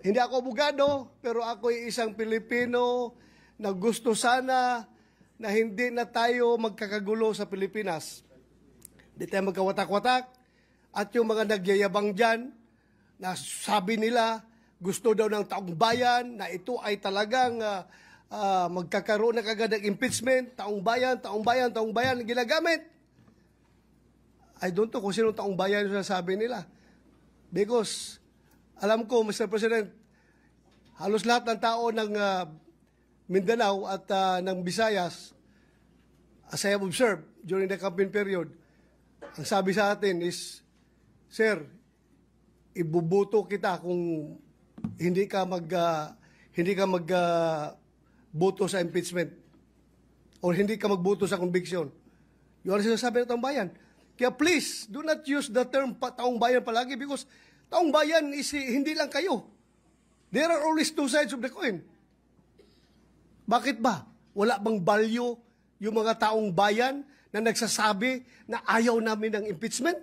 Hindi ako abogado, pero ako ay isang Pilipino na gusto sana na hindi na tayo magkakagulo sa Pilipinas. Hindi tayo magkawatak-watak. At yung mga nagyayabang dyan, na sabi nila, gusto daw ng taong bayan, na ito ay talagang magkakaroon na kagad ng impeachment, taong bayan, ginagamit. I don't know kung sinong taong bayan yung sabi nila. Because, alam ko, Mr. President, halos lahat ng tao ng Mindanao at ng Visayas, as I have observed during the campaign period, ang sabi sa atin is, Sir, ibubuto kita kung hindi ka magboto sa impeachment or hindi ka magboto sa conviction. Yun ang sinasabi ng taong bayan. Kaya please, do not use the term taong bayan palagi because taong bayan is hindi lang kayo. There are always two sides of the coin. Bakit ba? Wala bang value yung mga taong bayan na nagsasabi na ayaw namin ng impeachment?